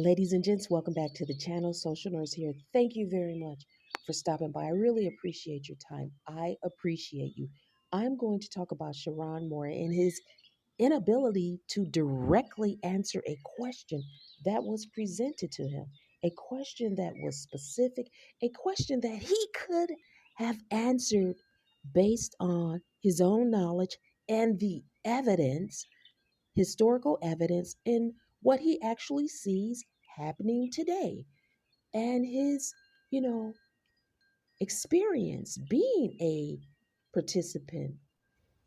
Ladies and gents, welcome back to the channel. Social Nurse here. Thank you very much for stopping by. I really appreciate your time. I appreciate you. I'm going to talk about Sherrone Moore and his inability to directly answer a question that was presented to him, a question that was specific, a question that he could have answered based on his own knowledge and the evidence, historical evidence, in what he actually sees happening today and his, you know, experience being a participant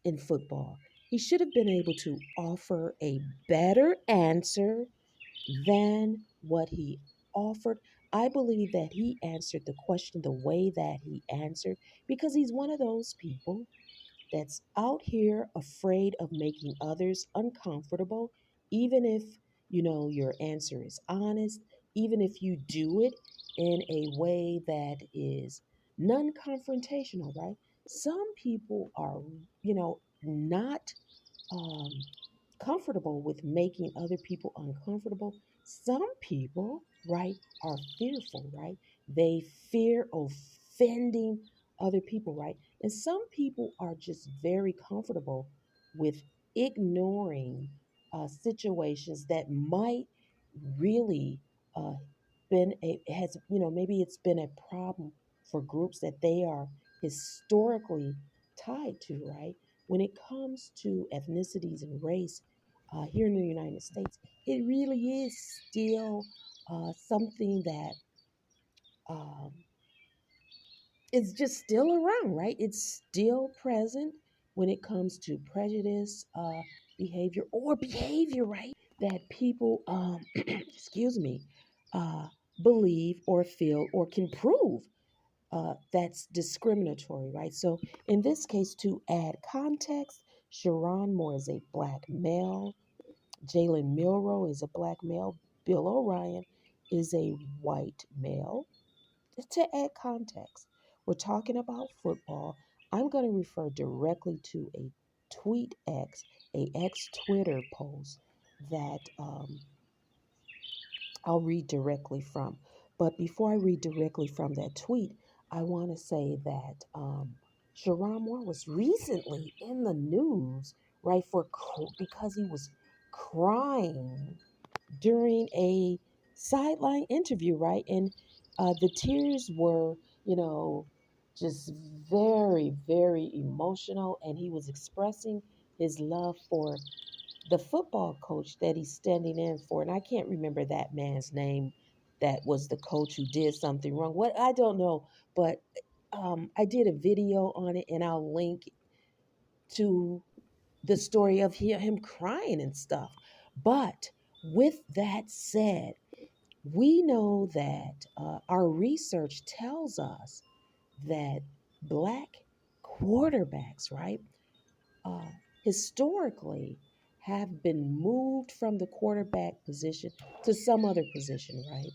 in football. He should have been able to offer a better answer than what he offered. I believe that he answered the question the way that he answered because he's one of those people that's out here afraid of making others uncomfortable, even if your answer is honest, even if you do it in a way that is non-confrontational, right? Some people are, not um, comfortable with making other people uncomfortable. Some people, right, are fearful, right? They fear offending other people, right? And some people are just very comfortable with ignoring situations that might really uh, been a has maybe it's been a problem for groups that they are historically tied to, right? When it comes to ethnicities and race, here in the United States, it really is still something that um, is just still around, right? It's still present when it comes to prejudice, behavior, right? That people, excuse me, uh, believe or feel or can prove that's discriminatory, right? So in this case, to add context, Sharon Moore is a black male. Jalen Milrow is a black male. Bill O'Ryan is a white male. To add context, we're talking about football. I'm going to refer directly to a a Twitter post that I'll read directly from. But before I read directly from that tweet, I want to say that Sharon Moore was recently in the news, right, because he was crying during a sideline interview, right? And the tears were, you know, just very, very emotional. And he was expressing his love for the football coach that he's standing in for. And I can't remember that man's name that was the coach who did something wrong. What I don't know, but I did a video on it and I'll link to the story of him crying and stuff. But with that said, we know that our research tells us that black quarterbacks, right, uh, historically have been moved from the quarterback position to some other position, right?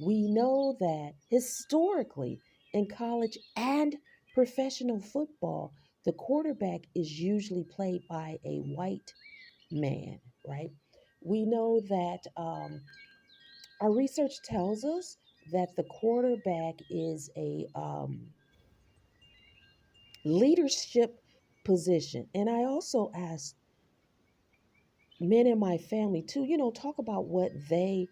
We know that historically in college and professional football, the quarterback is usually played by a white man, right? We know that our research tells us that the quarterback is a leadership position. And I also asked men in my family to, talk about what they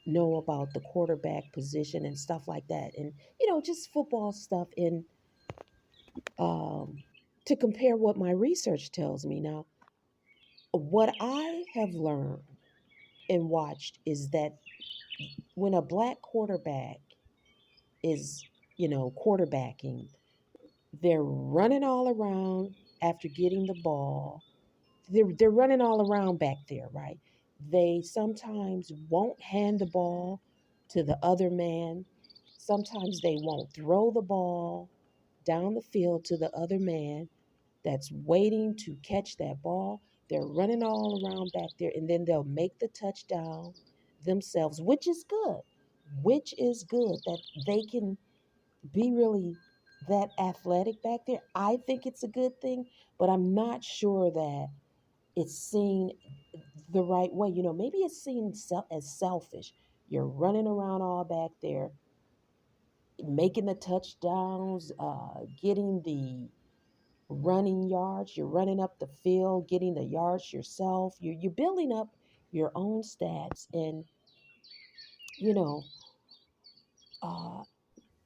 know about the quarterback position and stuff like that. And, just football stuff in um, to compare what my research tells me. Now, what I have learned and watched is that when a black quarterback is, quarterbacking, they're running all around after getting the ball. They're running all around back there, right? They sometimes won't hand the ball to the other man. Sometimes they won't throw the ball down the field to the other man that's waiting to catch that ball. They're running all around back there, and then they'll make the touchdown themselves, which is good that they can be really that athletic back there. I think it's a good thing, but I'm not sure that it's seen the right way. Maybe it's seen as selfish. You're running around all back there, making the touchdowns, getting the running yards. You're running up the field, getting the yards yourself. You're building up your own stats. And, you know, uh,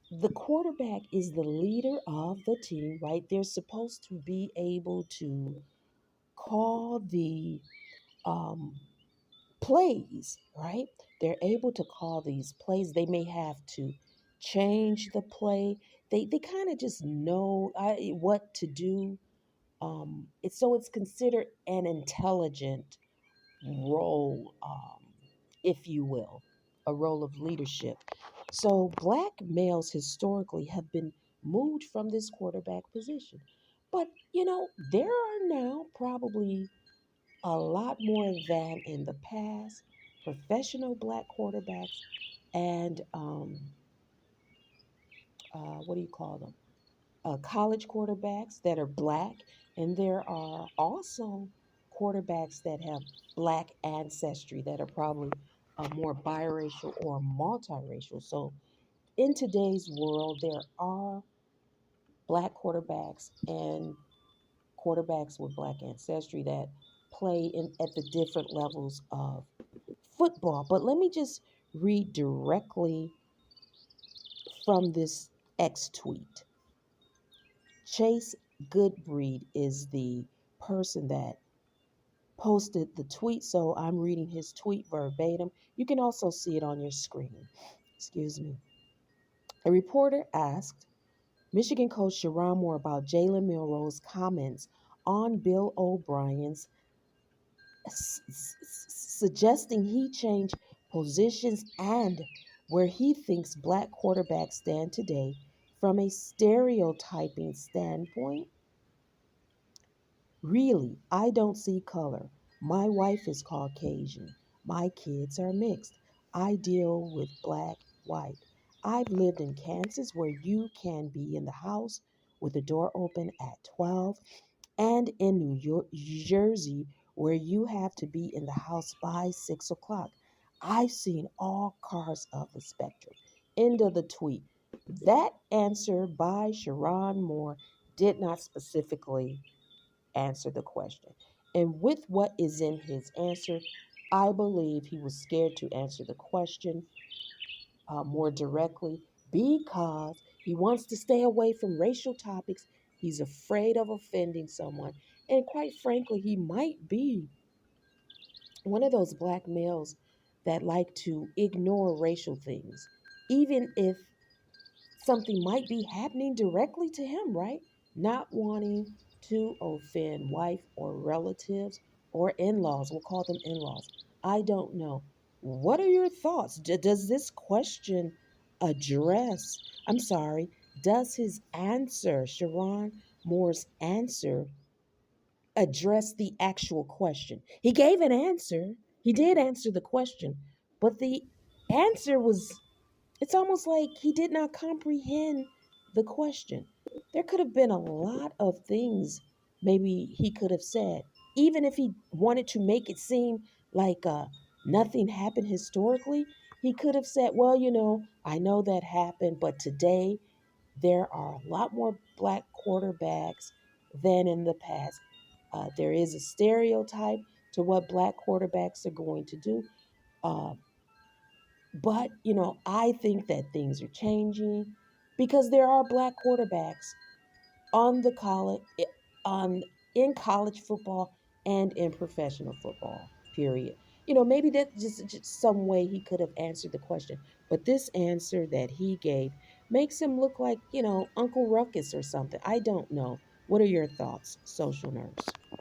the quarterback is the leader of the team, right? They're supposed to be able to call the um, plays, right? They're able to call these plays. They may have to change the play. They kind of just know what to do. It's considered an intelligent role, if you will, a role of leadership. So black males historically have been moved from this quarterback position. But, there are now probably a lot more than in the past professional black quarterbacks and what do you call them? College quarterbacks that are black, and there are also quarterbacks that have black ancestry that are probably more biracial or multiracial. So, in today's world, there are black quarterbacks and quarterbacks with black ancestry that play at the different levels of football. But let me just read directly from this X tweet. Chase Goodbreed is the person that posted the tweet, so I'm reading his tweet verbatim. You can also see it on your screen. Excuse me. A reporter asked Michigan coach Sherrone Moore about Jalen Milroe's comments on Bill O'Brien's suggesting he change positions and where he thinks black quarterbacks stand today from a stereotyping standpoint. Really, I don't see color. My wife is Caucasian. My kids are mixed. I deal with black, white. I've lived in Kansas where you can be in the house with the door open at 12 and in New York, Jersey, where you have to be in the house by 6 o'clock. I've seen all cars of the spectrum. End of the tweet. That answer by Sherrone Moore did not specifically answer the question. And with what is in his answer, I believe he was scared to answer the question more directly because he wants to stay away from racial topics. He's afraid of offending someone. And quite frankly, he might be one of those black males that like to ignore racial things, even if something might be happening directly to him, right? Not wanting to offend wife or relatives or in laws. We'll call them in laws. I don't know. What are your thoughts? Does this question address, I'm sorry, does his answer, Sherrone Moore's answer, address the actual question? He gave an answer. He did answer the question, but the answer was, it's almost like he did not comprehend the question. There could have been a lot of things maybe he could have said, even if he wanted to make it seem like nothing happened historically. He could have said, well, I know that happened, but today there are a lot more black quarterbacks than in the past. There is a stereotype to what black quarterbacks are going to do. Uh, but, I think that things are changing because there are black quarterbacks on the college on in college football and in professional football. Period. Maybe that's just some way he could have answered the question. But this answer that he gave makes him look like, Uncle Ruckus or something. I don't know. What are your thoughts, social nurse?